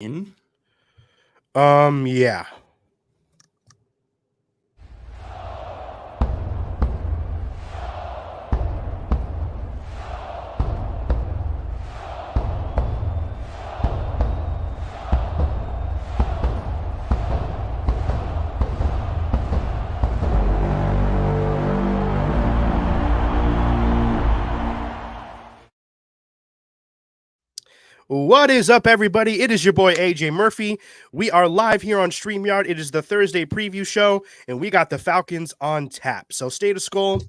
In? Yeah. What is up, everybody? It is your boy AJ Murphy. We are live here on StreamYard. It is the Thursday preview show, and we got the Falcons on tap. So stay to Skol.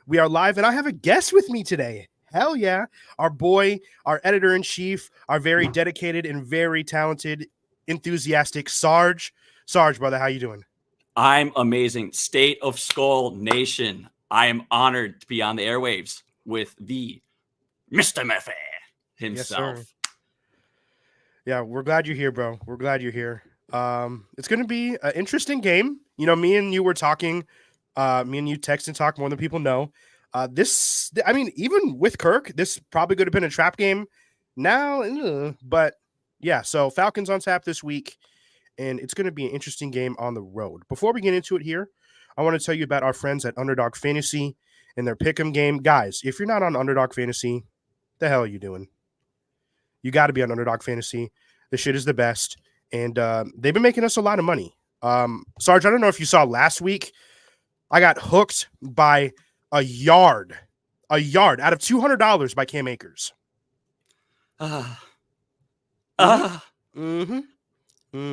We are live, and I have a guest with me today. Hell yeah. Our boy, our editor-in-chief, our very dedicated and very talented, enthusiastic Sarge. Sarge, brother, how you doing? I'm amazing. State of Skull Nation. I am honored to be on the airwaves with the Mr. Murphy Yes, himself. sir. Yeah, we're glad you're here, bro. We're glad you're here. It's going to be an interesting game. You know, me and you were talking. Me and you text and talk more than people know. Even with Kirk, this probably could have been a trap game. Now, but yeah. So Falcons on tap this week, and it's going to be an interesting game on the road. Before we get into it here, I want to tell you about our friends at Underdog Fantasy and their Pick'em game, guys. If you're not on Underdog Fantasy, the hell are you doing? You got to be on Underdog Fantasy. The shit is the best, and they've been making us a lot of money. Sarge, I don't know if you saw last week. I got hooked by a yard out of $200 by Cam Akers.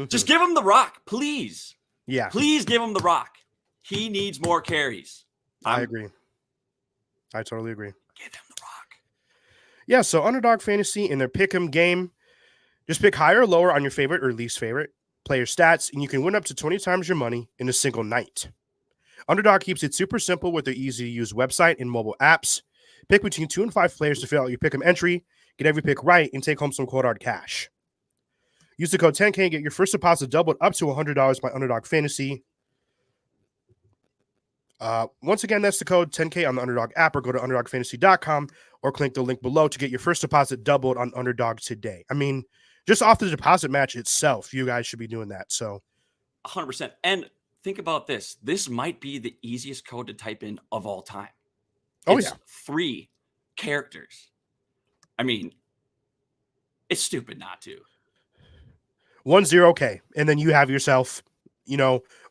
Just give him the rock, please. Yeah, Please give him the rock. He needs more carries. I agree. I totally agree. Give him the rock. Yeah, so Underdog Fantasy in their Pick'em game, just pick higher or lower on your favorite or least favorite player stats, and you can win up to 20 times your money in a single night. Underdog keeps it super simple with their easy-to-use website and mobile apps. Pick between 2 and 5 players to fill out your Pick'em entry, get every pick right, and take home some cold hard cash. Use the code 10K and get your first deposit doubled up to $100 by Underdog Fantasy. Once again, that's the code 10K on the Underdog app, or go to underdogfantasy.com or click the link below to get your first deposit doubled on Underdog today. I mean, just off the deposit match itself, you guys should be doing that. So 100%. And think about this. This might be the easiest code to type in of all time. It's 3 characters. I mean, it's stupid not to. 10K, and then you have yourself,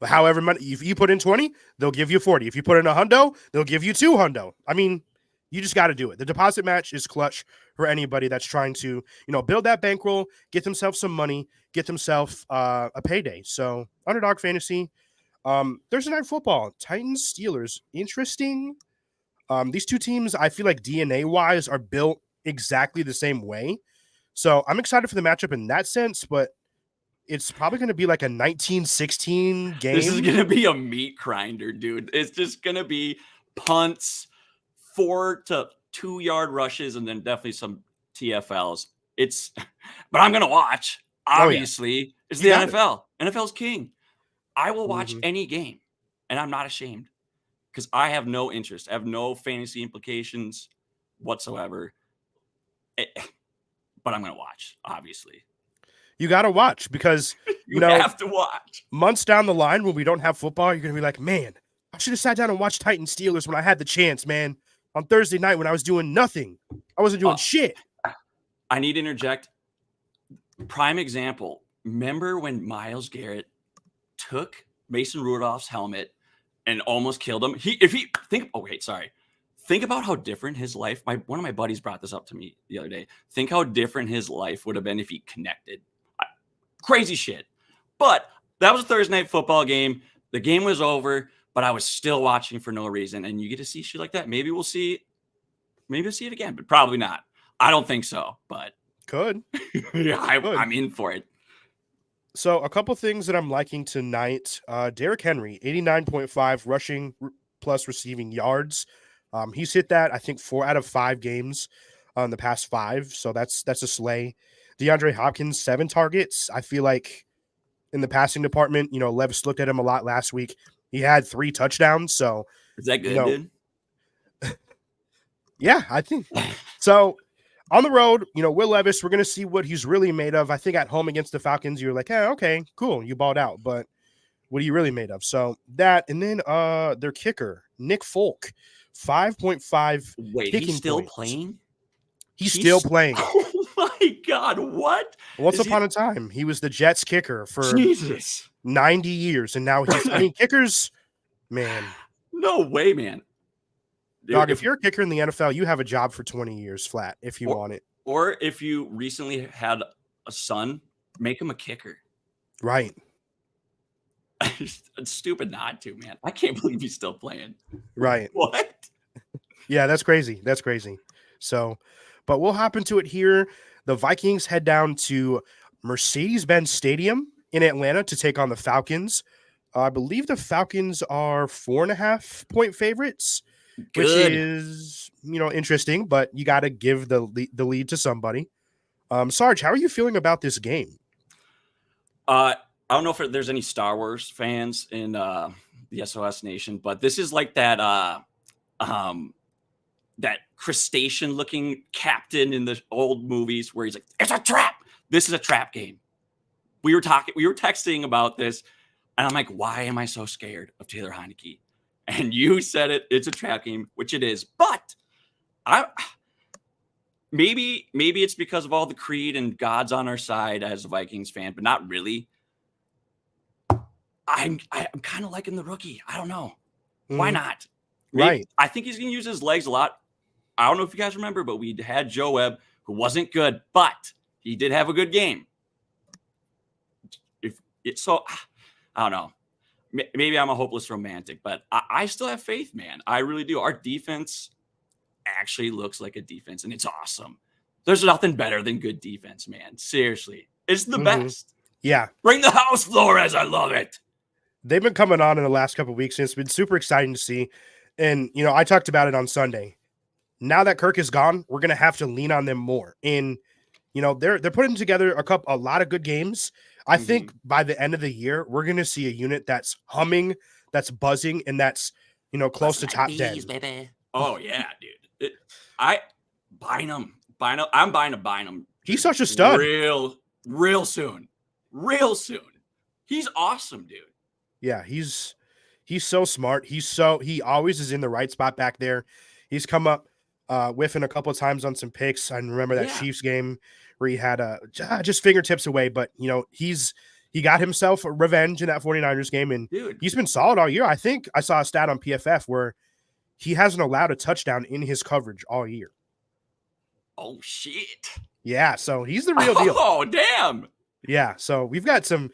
however much. If you put in 20, they'll give you 40. If you put in $100, they'll give you $200. I mean, you just got to do it. The deposit match is clutch for anybody that's trying to, build that bankroll, get themselves some money, get themselves a payday. So Underdog Fantasy, Thursday Night Football, Titans, Steelers, interesting. These two teams, I feel like DNA wise, are built exactly the same way. So I'm excited for the matchup in that sense, but it's probably going to be like a 1916 game. This is going to be a meat grinder, dude. It's just going to be punts, 4 to 2 yard rushes, and then definitely some TFLs. But I'm going to watch. Obviously, it's the NFL. NFL's king. I will watch any game, and I'm not ashamed because I have no interest. I have no fantasy implications whatsoever. But I'm going to watch, obviously. You got to watch because, you have to watch. Months down the line when we don't have football, you're going to be like, man, I should have sat down and watched Titans Steelers when I had the chance, man. On Thursday night when I was doing nothing. I wasn't doing shit. I need to interject. Prime example. Remember when Myles Garrett took Mason Rudolph's helmet and almost killed him? Think about how different his life. One of my buddies brought this up to me the other day. Think how different his life would have been if he connected. Crazy shit. But that was a Thursday night football game. The game was over, but I was still watching for no reason. And you get to see shit like that. Maybe we'll see it again, but probably not. I don't think so, but could. Yeah, I'm in for it. So a couple things that I'm liking tonight. Derrick Henry, 89.5 rushing plus receiving yards. He's hit that, I think, 4 out of 5 games on the past 5. So that's a slay. DeAndre Hopkins, 7 targets. I feel like in the passing department, Levis looked at him a lot last week. He had 3 touchdowns. So is that good, dude? Yeah, I think so. on the road, Will Levis, we're going to see what he's really made of. I think at home against the Falcons, you're like, okay, cool. You balled out. But what are you really made of? So that, and then their kicker, Nick Folk, 5.5 Wait, he's kicking still points. playing? He's still playing. Oh my God, what? Once upon a time, he was the Jets kicker for Jesus. 90 years. And now kickers, man. No way, man. Dude, Dog, if you're a kicker in the NFL, you have a job for 20 years flat if you want it. Or if you recently had a son, make him a kicker. Right. It's stupid not to, man. I can't believe he's still playing. Right. What? Yeah, that's crazy. That's crazy. So, but we'll hop into it here. The Vikings head down to Mercedes-Benz Stadium in Atlanta to take on the Falcons. I believe the Falcons are 4.5-point favorites, which is, interesting, but you got to give the lead to somebody. Sarge, how are you feeling about this game? I don't know if there's any Star Wars fans in the SOS Nation, but this is like that that crustacean-looking captain in the old movies where he's like, "It's a trap." This is a trap game. We were texting about this, and I'm like, "Why am I so scared of Taylor Heineke?" And you said it. It's a trap game, which it is. But maybe it's because of all the creed and God's on our side as a Vikings fan, but not really. I'm kind of liking the rookie. I don't know. Why not? Right. I think he's going to use his legs a lot. I don't know if you guys remember, but we had Joe Webb, who wasn't good, but he did have a good game. I don't know. Maybe I'm a hopeless romantic, but I still have faith, man. I really do. Our defense actually looks like a defense, and it's awesome. There's nothing better than good defense, man. Seriously. It's the best. Yeah. Bring the house, Flores. I love it. They've been coming on in the last couple of weeks, and it's been super exciting to see. And, I talked about it on Sunday. Now that Kirk is gone, we're going to have to lean on them more. And, they're putting together a lot of good games. I think by the end of the year, we're going to see a unit that's humming, that's buzzing, and that's, close to top 10. Baby. Oh, yeah, dude. I'm buying a Bynum. He's such a stud. Real soon. He's awesome, dude. Yeah, he's so smart. He always is in the right spot back there. He's come up whiffing a couple of times on some picks. I remember that Chiefs game where he had just fingertips away, but he got himself a revenge in that 49ers game, and he's been solid all year. I think I saw a stat on PFF where he hasn't allowed a touchdown in his coverage all year. Oh shit. Yeah, so he's the real deal. Oh, damn. Yeah, so we've got some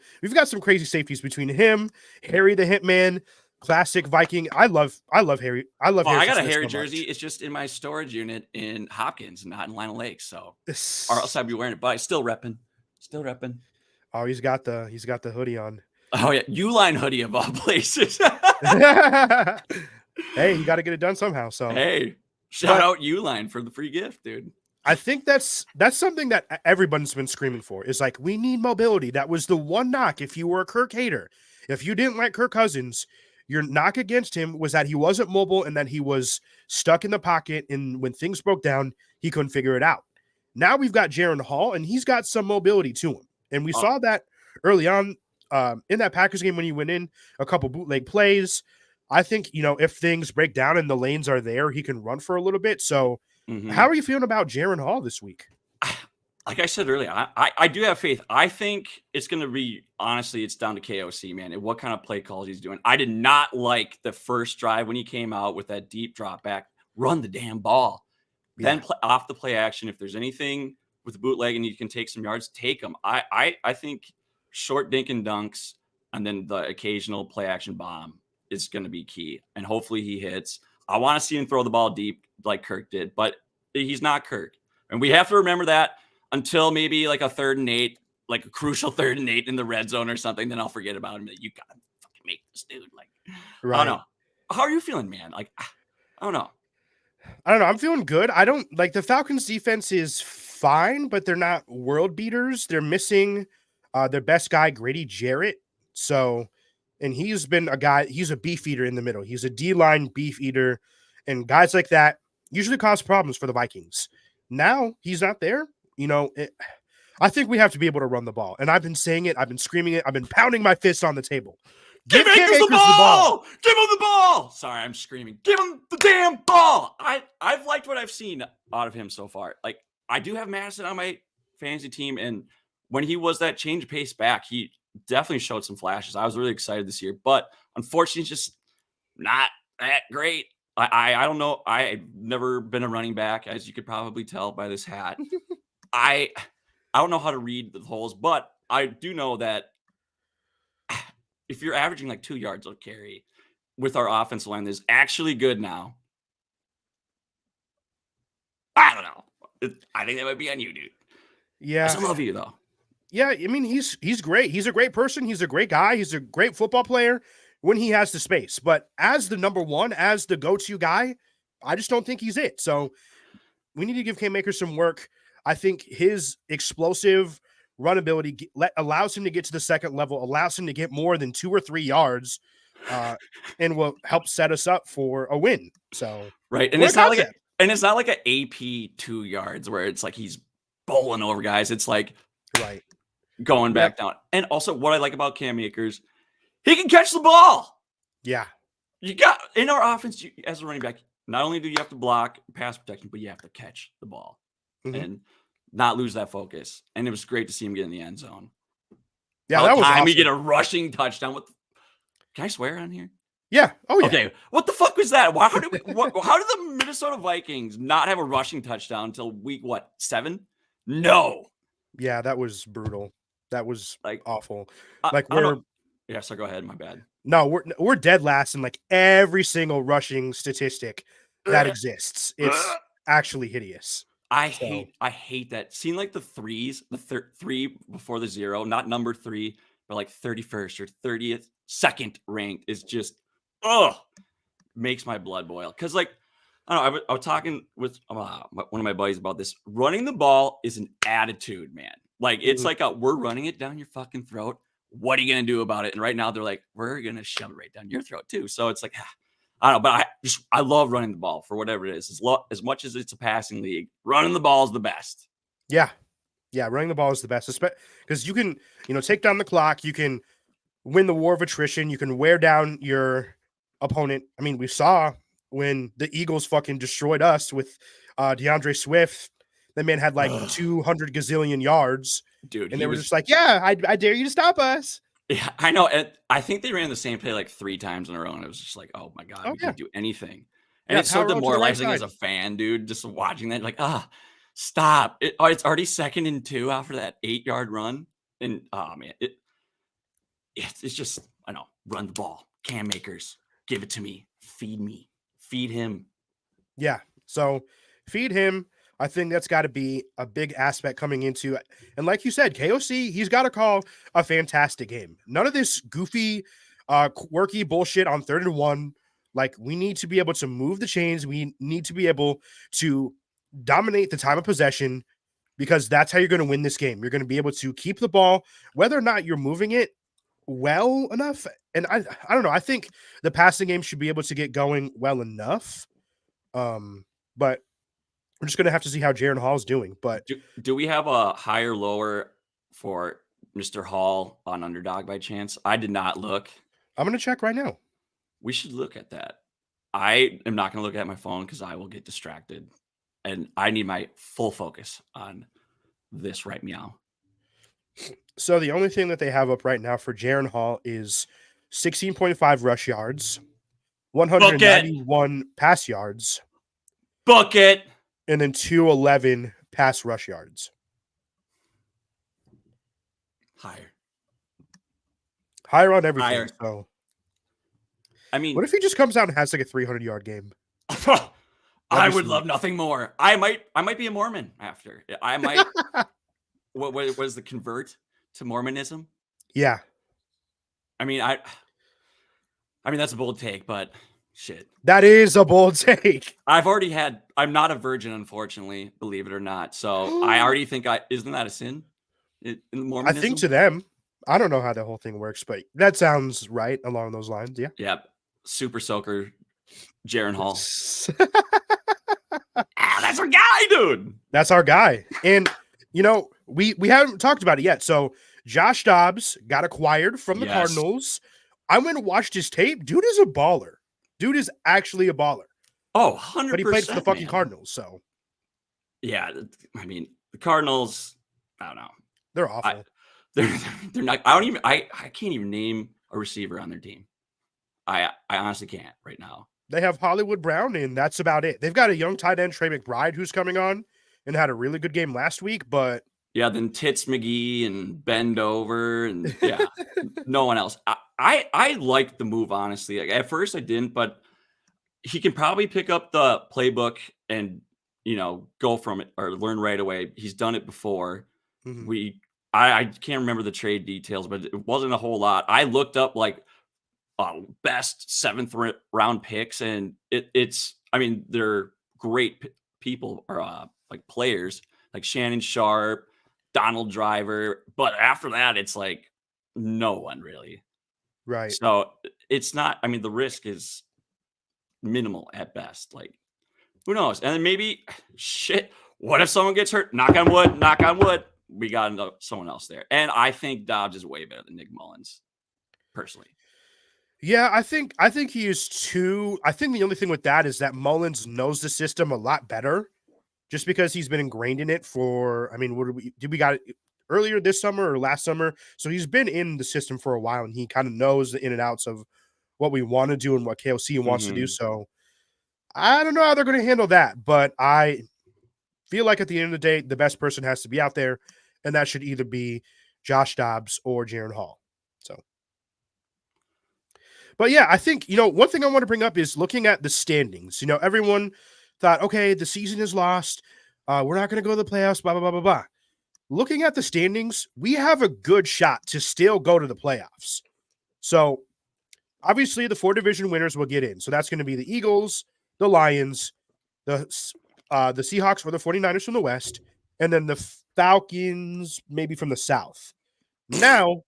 crazy safeties between him, Harry the Hitman, classic Viking. I love Harry. I got a Harry jersey. It's just in my storage unit in Hopkins, not in Lionel Lake. So, or else I'd be wearing it. But still repping. Oh, he's got the hoodie on. Oh yeah, Uline hoodie of all places. Hey, you got to get it done somehow. So hey, shout out Uline for the free gift, dude. I think that's something that everyone's been screaming for. Is like, we need mobility. That was the one knock. If you were a Kirk hater, if you didn't like Kirk Cousins, your knock against him was that he wasn't mobile and that he was stuck in the pocket. And when things broke down, he couldn't figure it out. Now we've got Jaron Hall, and he's got some mobility to him. And we saw that early on in that Packers game when he went in a couple bootleg plays. I think, if things break down and the lanes are there, he can run for a little bit. So how are you feeling about Jaron Hall this week? Like I said earlier, I do have faith. I think it's going to be, honestly, it's down to KOC, man, and what kind of play calls he's doing. I did not like the first drive when he came out with that deep drop back. Run the damn ball. Yeah. Then off the play action. If there's anything with the bootleg and you can take some yards, take them. I think short dink and dunks and then the occasional play action bomb is going to be key. And hopefully he hits. I want to see him throw the ball deep like Kirk did, but he's not Kirk. And we have to remember that until maybe like a 3rd and 8, like a crucial 3rd and 8 in the red zone or something. Then I'll forget about him. You got to fucking make this dude. Like, right. I don't know. How are you feeling, man? Like, I don't know. I'm feeling good. I don't like the Falcons defense is fine, but they're not world beaters. They're missing their best guy, Grady Jarrett. So, and he's been he's a beef eater in the middle. He's a D-line beef eater. And guys like that usually cause problems for the Vikings. now he's not there. I think we have to be able to run the ball. And I've been saying it. I've been screaming it. I've been pounding my fist on the table. Give Cam Akers the ball! Give him the ball! Sorry, I'm screaming. Give him the damn ball! I've liked what I've seen out of him so far. Like, I do have Madison on my fantasy team, and when he was that change of pace back, he definitely showed some flashes. I was really excited this year, but unfortunately, just not that great. I don't know. I've never been a running back, as you could probably tell by this hat. I don't know how to read the holes, but I do know that if you're averaging like 2 yards of carry with our offensive line is actually good now. I don't know. I think that might be on you, dude. Yeah. I still love you, though. Yeah, I mean, he's great. He's a great person. He's a great guy. He's a great football player when he has the space. But as the number one, as the go-to guy, I just don't think he's it. So we need to give Cam Akers some work. I think his explosive run ability allows him to get to the second level, allows him to get more than 2 or 3 yards, and will help set us up for a win. So right, and it's not like an AP 2 yards where it's like he's bowling over guys. It's like right going back down. And also, what I like about Cam Akers, he can catch the ball. Yeah, you got in our offense as a running back. Not only do you have to block pass protection, but you have to catch the ball and not lose that focus. And it was great to see him get in the end zone. Yeah, that was awesome. We get a rushing touchdown. Can I swear on here? Yeah. Oh, yeah. Okay. What the fuck was that? How did the Minnesota Vikings not have a rushing touchdown until week 7? No. Yeah, that was brutal. That was like awful. Yeah, so go ahead. My bad. No, we're dead last in like every single rushing statistic that exists. It's actually hideous. I hate that. Seeing like the threes, the 3 before the 0, not number 3, but like 31st or 30th, second ranked is just makes my blood boil. Because like I don't know, I was talking with one of my buddies about this. Running the ball is an attitude, man. Like it's like we're running it down your fucking throat. What are you gonna do about it? And right now they're like, we're gonna shove it right down your throat too. So it's like, I don't know, but I love running the ball for whatever it is. As much as it's a passing league, running the ball is the best. Yeah, running the ball is the best, because you can, take down the clock. You can win the war of attrition. You can wear down your opponent. I mean, we saw when the Eagles fucking destroyed us with DeAndre Swift. That man had like 200 gazillion yards. Dude, and they were just like, yeah, I dare you to stop us. Yeah, I know. And I think they ran the same play like 3 times in a row. And it was just like, oh my God, we can't do anything. And it's so demoralizing as a fan, dude, just watching that. Like, stop. It's already 2nd and 2 after that 8-yard run. And man, it's just, I know, run the ball. Cam Akers, give it to me. Feed him. Yeah. So feed him. I think that's got to be a big aspect coming into it. And like you said, KOC, he's got to call a fantastic game. None of this goofy, quirky bullshit on 3rd and 1. Like, we need to be able to move the chains. We need to be able to dominate the time of possession, because that's how you're going to win this game. You're going to be able to keep the ball, whether or not you're moving it well enough. And I don't know. I think the passing game should be able to get going well enough. But we're just going to have to see how Jaron Hall is doing. But do we have a higher lower for Mr. Hall on Underdog by chance? I did not look. I'm going to check right now. We should look at that. I am not going to look at my phone because I will get distracted. And I need my full focus on this right meow. So the only thing that they have up right now for Jaron Hall is 16.5 rush yards, 191 pass yards. Book it. And then 211 pass rush yards. Higher on everything. Higher. So, I mean, what if he just comes out and has like a 300-yard game? I would love nothing more. I might be a Mormon after. I might. What was the convert to Mormonism? Yeah. I mean, that's a bold take, but shit. That is a bold take. I'm not a virgin, unfortunately, believe it or not. So I already think isn't that a sin in Mormonism? I think to them. I don't know how the whole thing works, but that sounds right along those lines. Yeah. Yep. Super soaker, Jaron Hall. That's our guy, dude. That's our guy. And, we haven't talked about it yet. So Josh Dobbs got acquired from the Cardinals. I went and watched his tape. Dude is a baller. Dude is actually a baller. Oh, 100%. But he played for the fucking Cardinals, so. Yeah, I mean, the Cardinals, I don't know. They're awful. They're not. I can't even name a receiver on their team. I honestly can't right now. They have Hollywood Brown, and that's about it. They've got a young tight end, Trey McBride, who's coming on and had a really good game last week, but yeah, then Tits McGee and Bend Over, and yeah, no one else. I liked the move, honestly. Like, at first I didn't, but he can probably pick up the playbook and go from it or learn right away. He's done it before. Mm-hmm. I can't remember the trade details, but it wasn't a whole lot. I looked up best 7th round picks, and it's I mean, they're great people or like players like Shannon Sharp, Donald Driver, but after that it's like no one really. Right. So it's not, I mean, the risk is minimal at best. Like, who knows? And then maybe what if someone gets hurt? Knock on wood. We got someone else there. And I think Dobbs is way better than Nick Mullins, personally. Yeah, I think he is too. I think the only thing with that is that Mullins knows the system a lot better, just because he's been ingrained in it for. I mean, we got it earlier this summer or last summer? So he's been in the system for a while, and he kind of knows the in and outs of what we want to do and what KOC wants to do. So I don't know how they're going to handle that, but I feel like at the end of the day, the best person has to be out there, and that should either be Josh Dobbs or Jaren Hall. So. But yeah, I think, one thing I want to bring up is looking at the standings. Everyone thought, okay, the season is lost. We're not going to go to the playoffs, blah, blah, blah, blah, blah. Looking at the standings, we have a good shot to still go to the playoffs. So obviously the 4 division winners will get in. So that's going to be the Eagles, the Lions, the Seahawks or the 49ers from the West, and then the Falcons maybe from the South. Now,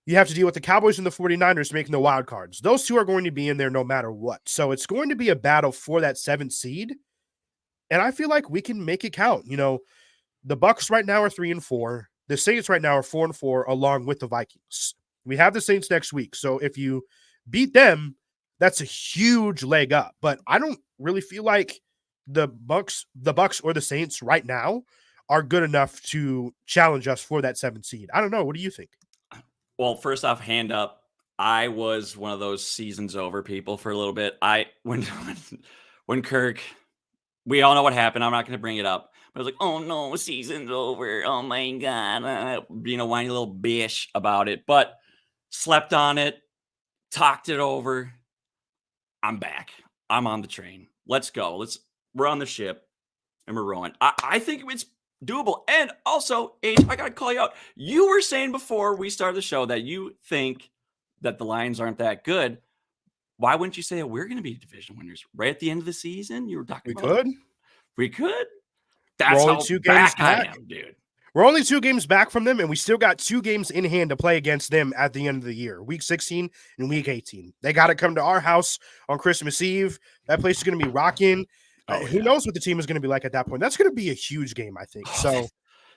you have to deal with the Cowboys and the 49ers making the wild cards. Those two are going to be in there no matter what. So it's going to be a battle for that 7th seed. And I feel like we can make it count. The Bucs right now are 3-4. The Saints right now are 4-4, along with the Vikings. We have the Saints next week. So if you beat them, that's a huge leg up. But I don't really feel like the Bucs or the Saints right now are good enough to challenge us for that 7th seed. I don't know. What do you think? Well, first off, hand up. I was one of those seasons over people for a little bit. When Kirk, we all know what happened. I'm not going to bring it up. But I was like, oh no, season's over. Oh my God. Being a whiny little bitch about it. But slept on it, talked it over. I'm back. I'm on the train. Let's go. We're on the ship and we're rowing. I think it's doable. And also, H, I got to call you out. You were saying before we started the show that you think that the Lions aren't that good. Why wouldn't you say that we're going to be division winners right at the end of the season? You were talking about we could. That's how back I am, dude. We're only 2 games back from them, and we still got 2 games in hand to play against them at the end of the year, week 16 and week 18. They got to come to our house on Christmas Eve. That place is going to be rocking. Who knows what the team is going to be like at that point? That's going to be a huge game, I think. So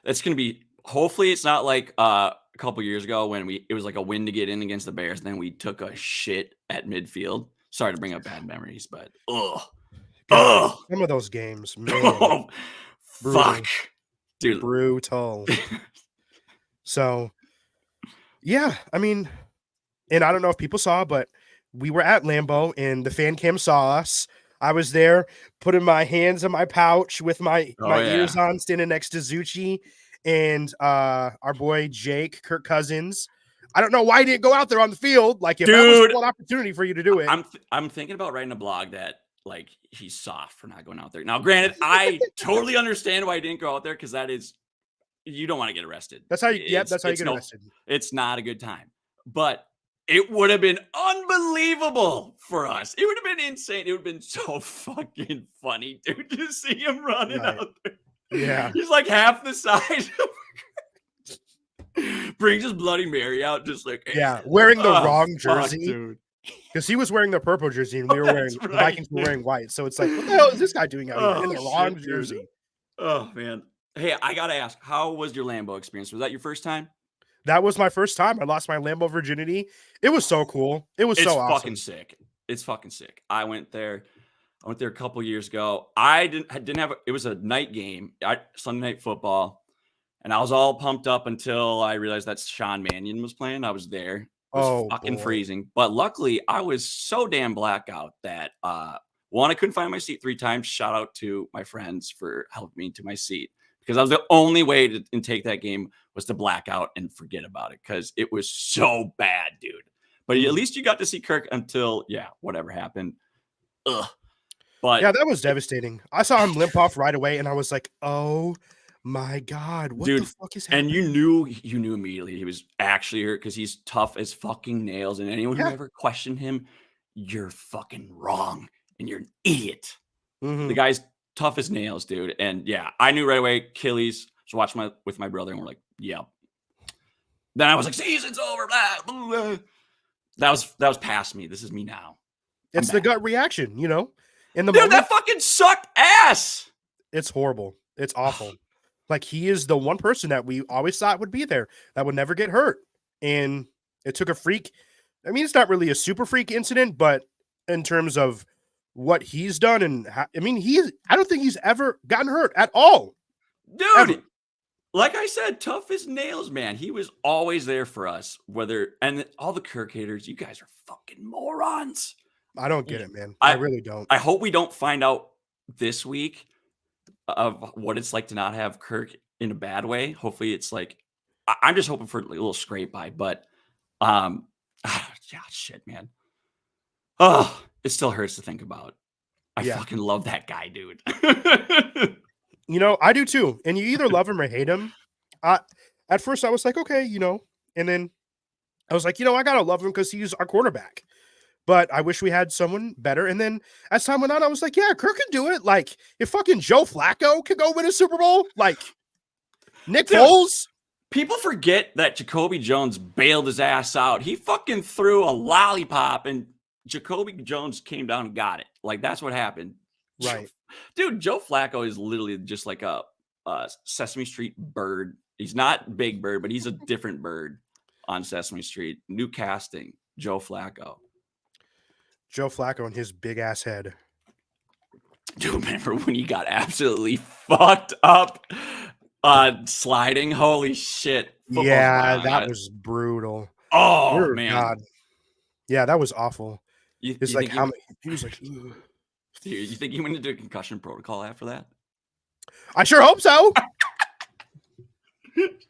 it's going to be. Hopefully, it's not like a couple years ago when it was like a win to get in against the Bears, and then we took a shit at midfield. Sorry to bring up bad memories, but some of those games, man, fuck, dude, brutal. So, yeah, I mean, and I don't know if people saw, but we were at Lambeau, and the fan cam saw us. I was there putting my hands in my pouch with my ears on, standing next to Zucci and our boy Jake, Kirk Cousins. I don't know why he didn't go out there on the field. Like, if that was an opportunity for you to do it. I'm thinking about writing a blog that, like, he's soft for not going out there. Now, granted, I totally understand why he didn't go out there, because that is, you don't want to get arrested. That's how you get arrested. It's not a good time. But it would have been unbelievable for us. It would have been insane. It would have been so fucking funny, dude, to see him running out there. Yeah. He's like half the size. Brings his Bloody Mary out, just like, wearing the wrong jersey. Dude. Because he was wearing the purple jersey and we were wearing That's the Vikings were wearing white. So it's like, what the hell is this guy doing out here in the wrong shit, dude. jersey? Oh man. Hey, I gotta ask, how was your Lambo experience? Was that your first time? That was my first time. I lost my Lambo virginity. It was so cool. It was It's so awesome. fucking sick. It's fucking sick. I went there a couple years ago. I didn't have it was a night game, Sunday night football, and I was all pumped up until I realized that Sean Mannion was playing. I was there. It was fucking freezing. But luckily, I was so damn blackout that one, I couldn't find my seat 3 times. Shout out to my friends for helping me to my seat. Because that was the only way to take that game was to black out and forget about it because it was so bad, dude. But at least you got to see Kirk until, whatever happened. Ugh. But yeah, that was devastating. I saw him limp off right away, and I was like, oh my God, what the fuck is happening? And you knew immediately he was actually hurt because he's tough as fucking nails. And anyone who ever questioned him, you're fucking wrong and you're an idiot. The guy's tough as nails, dude. And I knew right away, Achilles. So watching with my brother, and we're like, yep. Then I was like, season's over. Blah, blah, blah. That was past me. This is me now. It's the gut reaction, in the dude, moment, that fucking sucked ass. It's horrible. It's awful. Like, he is the one person that we always thought would be there that would never get hurt. And it took a freak. I mean, it's not really a super freak incident, but in terms of what he's done, and I don't think he's ever gotten hurt at all. Dude, ever. Like I said, tough as nails, man. He was always there for us. And all the Kirk haters, you guys are fucking morons. I don't get it, man. I really don't. I hope we don't find out this week of what it's like to not have Kirk in a bad way. Hopefully it's like, I'm just hoping for a little scrape by, but shit, man. Oh, it still hurts to think about. I fucking love that guy, dude. I do too. And you either love him or hate him. At first I was like, okay, and then I was like, I gotta love him because he's our quarterback. But I wish we had someone better. And then as time went on, I was like, yeah, Kirk can do it. Like, if fucking Joe Flacco can go win a Super Bowl, like Nick Foles. People forget that Jacoby Jones bailed his ass out. He fucking threw a lollipop and Jacoby Jones came down and got it. Like, that's what happened. Right. Dude, Joe Flacco is literally just like a Sesame Street bird. He's not Big Bird, but he's a different bird on Sesame Street. New casting, Joe Flacco. Joe Flacco and his big ass head. Dude, remember when he got absolutely fucked up sliding? Holy shit. That was brutal. Oh, man. God. Yeah, that was awful. It's like how he was like, dude, you think he went into a concussion protocol after that? I sure hope so.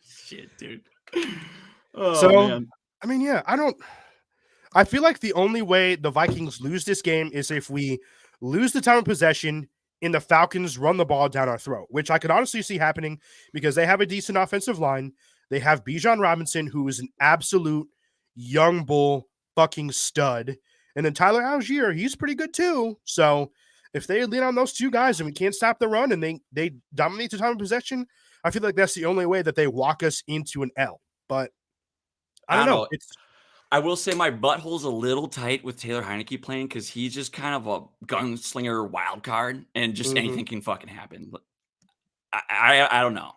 Shit, dude. Oh, so, man. I mean, I feel like the only way the Vikings lose this game is if we lose the time of possession and the Falcons run the ball down our throat, which I could honestly see happening because they have a decent offensive line. They have Bijan Robinson, who is an absolute young bull fucking stud. And then Tyler Algier, he's pretty good too. So if they lean on those two guys and we can't stop the run and they dominate the time of possession, I feel like that's the only way that they walk us into an L. But I don't know. I will say my butthole's a little tight with Taylor Heineke playing because he's just kind of a gunslinger wild card and just anything can fucking happen. I don't know.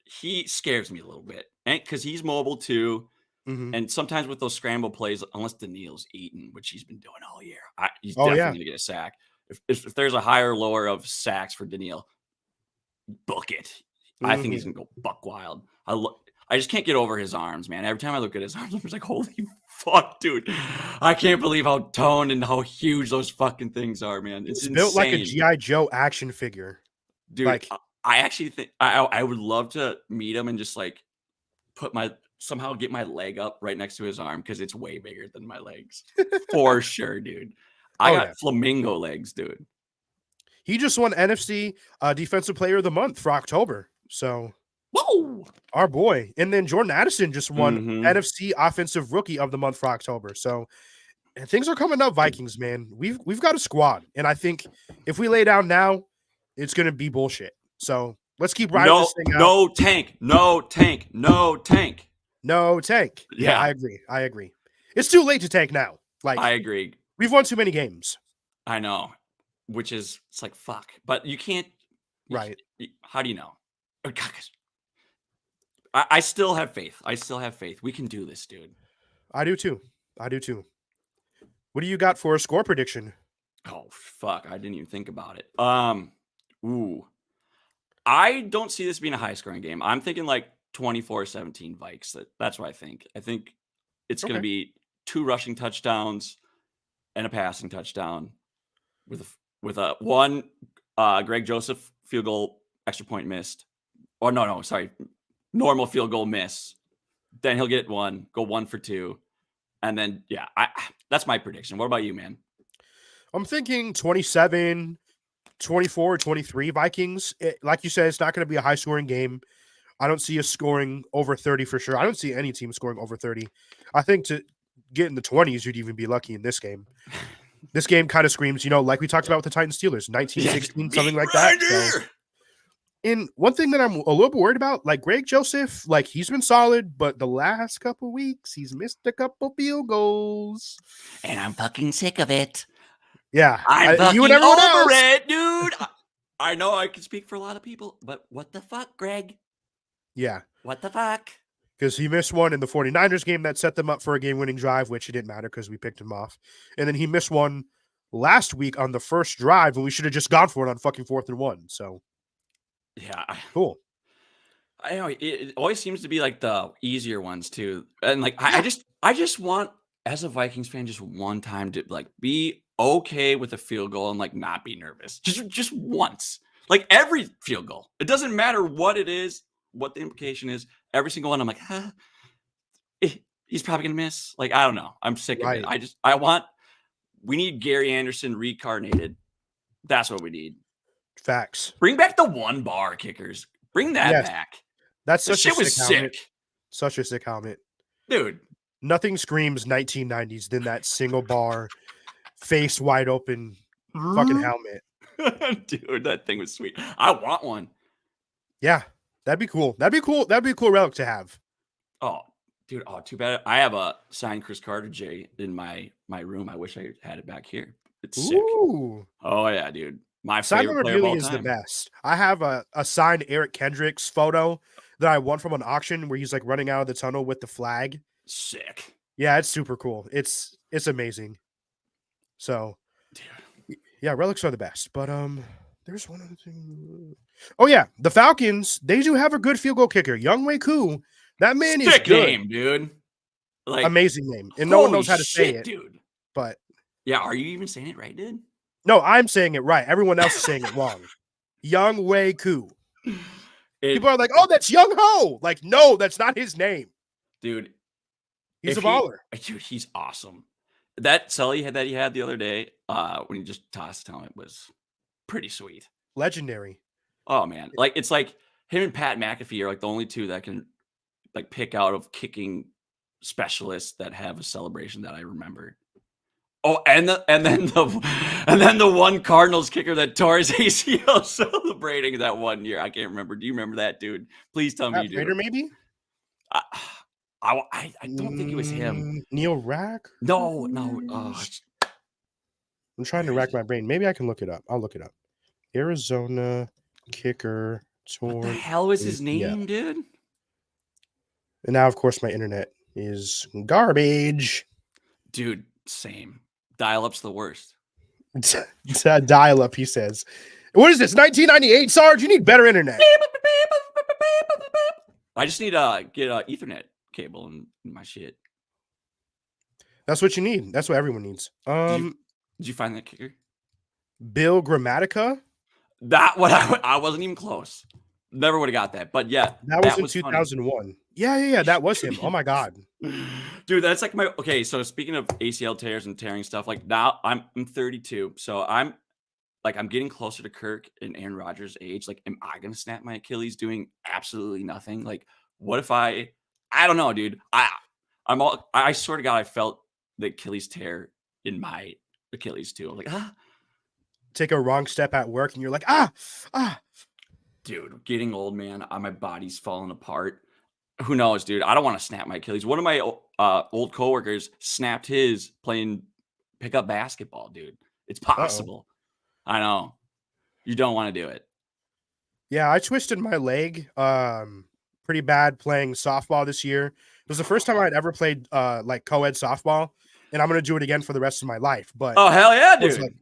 He scares me a little bit because he's mobile too. And sometimes with those scramble plays, unless Daniil's eaten, which he's been doing all year, he's definitely going to get a sack. If there's a higher or lower of sacks for Daniil, book it. I think he's going to go buck wild. I just can't get over his arms, man. Every time I look at his arms, I'm just like, holy fuck, dude. I can't believe how toned and how huge those fucking things are, man. It's built like a G.I. Joe action figure. Dude, like, I actually think I would love to meet him and just like somehow get my leg up right next to his arm because it's way bigger than my legs. For sure, dude. I got flamingo legs, dude. He just won NFC Defensive Player of the Month for October. So, whoa, our boy. And then Jordan Addison just won NFC Offensive Rookie of the Month for October. So, and things are coming up, Vikings, man. We've got a squad. And I think if we lay down now, it's going to be bullshit. So, let's keep riding this thing out. No tank. No tank. Yeah, I agree. It's too late to tank now. Like, I agree. we've won too many games. I know, it's like, fuck. But you can't. Right. How do you know? Oh, God, I still have faith. We can do this, dude. I do too. What do you got for a score prediction? Oh, fuck. I didn't even think about it. Ooh. I don't see this being a high scoring game. I'm thinking like 24-17 Vikes. That's what I think. I think it's going to be 2 rushing touchdowns and a passing touchdown with a one Greg Joseph field goal extra point missed. Or no, sorry. Normal field goal miss. Then he'll get one, go 1 for 2. And then, yeah, that's my prediction. What about you, man? I'm thinking 27, 24, 23 Vikings. Like you said, it's not going to be a high scoring game. I don't see us scoring over 30 for sure. I don't see any team scoring over 30. I think to get in the 20s, you'd even be lucky in this game. This game kind of screams, like we talked about with the Titans Steelers, 1916, something like that. So, and one thing that I'm a little bit worried about, like Greg Joseph, like he's been solid, but the last couple weeks he's missed a couple field goals. And I'm fucking sick of it. Yeah. I'm fucking you and everyone over else. it, dude. I know I can speak for a lot of people, but what the fuck, Greg? Yeah. What the fuck? Because he missed one in the 49ers game that set them up for a game-winning drive, which it didn't matter because we picked him off. And then he missed one last week on the first drive when we should have just gone for it on fucking 4th and 1. So, yeah. Cool. I know it always seems to be like the easier ones too. And like, I just want, as a Vikings fan, just one time to like be okay with a field goal and like not be nervous. Just once. Like every field goal. It doesn't matter what it is, what the implication is. Every single one, I'm like, he's probably gonna miss. Like, I don't know. I'm sick of it. We need Gary Anderson reincarnated. That's what we need. Facts. Bring back the 1-bar kickers. Bring that back. That's such shit was sick. Such a sick helmet. Dude. Nothing screams 1990s than that single bar, face wide open fucking helmet. Dude, that thing was sweet. I want one. Yeah, that'd be cool. That'd be a cool relic to have. Oh, dude. Oh, too bad. I have a signed Chris Carter J in my room. I wish I had it back here. It's sick. Ooh. Oh, yeah, dude. My signed favorite player of all is time. the best. I have a signed Eric Kendricks photo that I won from an auction where he's like running out of the tunnel with the flag. Sick. Yeah, it's super cool. It's amazing. So, yeah, relics are the best. But there's one other thing. Oh yeah, the Falcons. They do have a good field goal kicker, Younghoe Koo. That man is good, name, dude. Like amazing name, and no one knows how to say it, dude. But yeah, are you even saying it right, dude? No, I'm saying it right. Everyone else is saying it wrong. Younghoe Koo. People are like, "Oh, that's Young-Ho." Like, no, that's not his name, dude. He's a baller. Dude, he's awesome. That celly that he had the other day, when he just tossed him, it was pretty sweet. Legendary. Oh man, like it's like him and Pat McAfee are like the only two that can like pick out of kicking specialists that have a celebration that I remember. Oh, and then the one Cardinals kicker that tore his ACL celebrating that one year. I can't remember. Do you remember that, dude? Please tell me you do. Prater, maybe. I don't think it was him. Neil Rack? No. I'm trying to rack my brain. Maybe I can look it up. I'll look it up. Arizona kicker. What the hell was his name, dude? And now, of course, my internet is garbage. Dude, same. Dial-up's the worst. It's a dial-up, he says. What is this, 1998, Sarge? You need better internet. I just need to get an Ethernet cable in my shit. That's what you need. That's what everyone needs. Did you find that kicker? Bill Grammatica? I wasn't even close. Never would have got that. But yeah. That was in 2001. Funny. Yeah, that was him. Oh my God. Dude, that's like okay, so speaking of ACL tears and tearing stuff, like now I'm 32. So I'm getting closer to Kirk and Aaron Rodgers' age. Like, am I gonna snap my Achilles doing absolutely nothing? Like, what if I don't know, dude. I swear to God, I felt the Achilles tear in my Achilles too. I'm like, take a wrong step at work and you're like, Dude, getting old, man. My body's falling apart. Who knows, dude? I don't want to snap my Achilles. One of my old coworkers snapped his playing pick up basketball, dude. It's possible. I know. You don't want to do it. Yeah, I twisted my leg pretty bad playing softball this year. It was the first time I'd ever played like co-ed softball, and I'm gonna do it again for the rest of my life. But oh hell yeah, I was dude. like,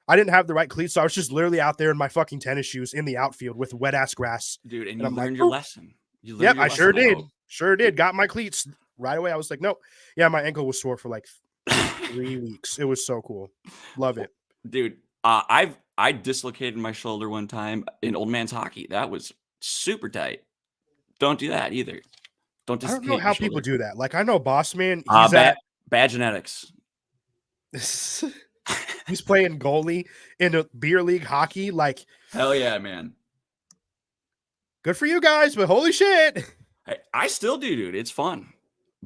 I didn't have the right cleats, so I was just literally out there in my fucking tennis shoes in the outfield with wet ass grass. Dude, and And you I'm like, learned your "Oop." lesson. You learned Yep, your I sure lesson, did. hope. Sure did. Got my cleats right away. I was like, nope. Yeah, my ankle was sore for like 3 weeks. It was so cool. Love it. Dude, I dislocated my shoulder one time in old man's hockey. That was super tight. Don't do that either. Don't I don't know dislocate how your people shoulder. do that. Like, I know Boss Man, he's Bad genetics. he's playing goalie in a beer league hockey. Like, Hell yeah, man. good for you guys, but holy shit. I still do, dude. It's fun.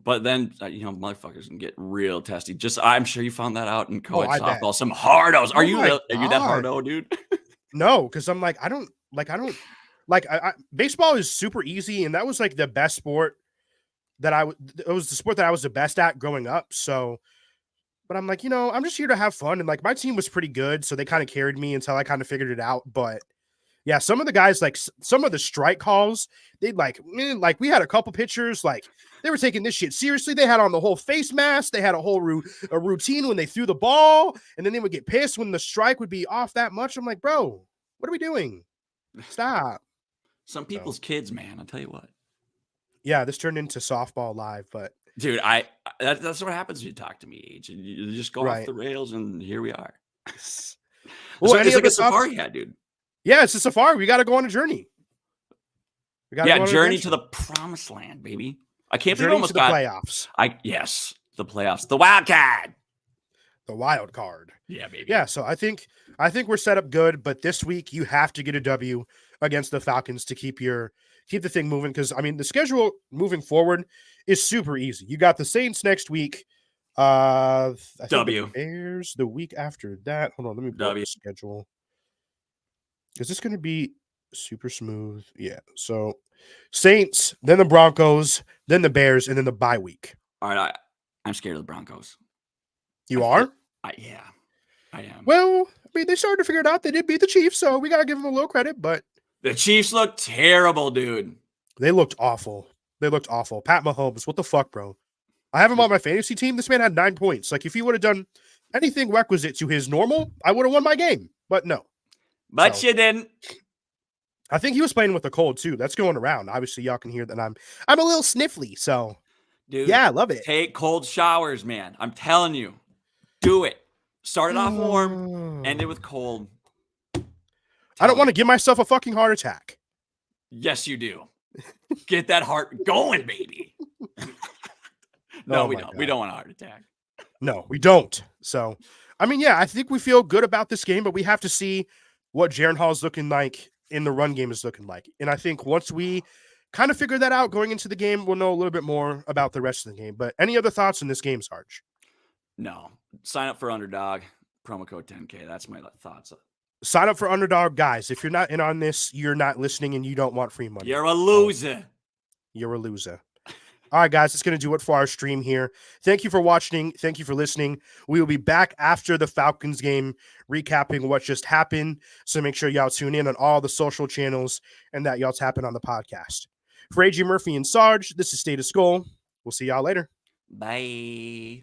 But then, motherfuckers can get real testy. I'm sure you found that out in co-ed I bet. softball. Some hardos. Are you my that God. hardo, dude? No, because I'm like, I don't baseball is super easy, and that was like the best sport that it was the sport that I was the best at growing up. So, but I'm like, I'm just here to have fun. And like my team was pretty good, so they kind of carried me until I kind of figured it out. But yeah, some of the guys, like some of the strike calls, they'd like we had a couple pitchers, like they were taking this shit seriously. They had on the whole face mask. They had a whole routine when they threw the ball, and then they would get pissed when the strike would be off that much. I'm like, bro, what are we doing? Stop. Some people's kids, man. I'll tell you what. Yeah, this turned into softball live, but dude, that's what happens when you talk to me, Age. And you just go off the rails, and here we are. Well, it's like a safari hat, dude. Yeah, it's a safari. We got to go on a journey. Journey to the promised land, baby. I can't believe almost the playoffs. Yes, the playoffs. The wild card. The wild card. Yeah, baby. Yeah, so I think we're set up good, but this week you have to get a W against the Falcons to keep the thing moving, because I mean the schedule moving forward is super easy. You got the Saints next week. I think W. The Bears the week after that. Hold on, let me pull up the schedule. Is this going to be super smooth? Yeah. So Saints, then the Broncos, then the Bears, and then the bye week. All right, I'm scared of the Broncos. You are? Yeah, I am. Well, I mean, they started to figure it out. They did beat the Chiefs, so we got to give them a little credit, but the Chiefs look terrible, dude. They looked awful. Pat Mahomes, what the fuck, bro? I have him on my fantasy team. This man had 9 points. Like, if he would have done anything requisite to his normal, I would have won my game, but no. But you didn't. I think he was playing with a cold, too. That's going around. Obviously, y'all can hear that I'm a little sniffly, so. Dude, yeah, I love it. Take cold showers, man. I'm telling you. Do it. Start it off warm, end it with cold. I don't want to give myself a fucking heart attack. Yes, you do. Get that heart going, baby. No, we don't. God. We don't want a heart attack. No, we don't. So, I mean, yeah, I think we feel good about this game, but we have to see what Jaren Hall is looking like in the run game is looking like. And I think once we kind of figure that out going into the game, we'll know a little bit more about the rest of the game. But any other thoughts on this game, Sarge? No. Sign up for Underdog. Promo code 10K. That's my thoughts. Sign up for Underdog, guys. If you're not in on this, you're not listening and you don't want free money. You're a loser. You're a loser. All right, guys, that's going to do it for our stream here. Thank you for watching. Thank you for listening. We will be back after the Falcons game, recapping what just happened. So make sure y'all tune in on all the social channels and that y'all tap in on the podcast. For AJ Murphy and Sarge, this is State of Skol. We'll see y'all later. Bye.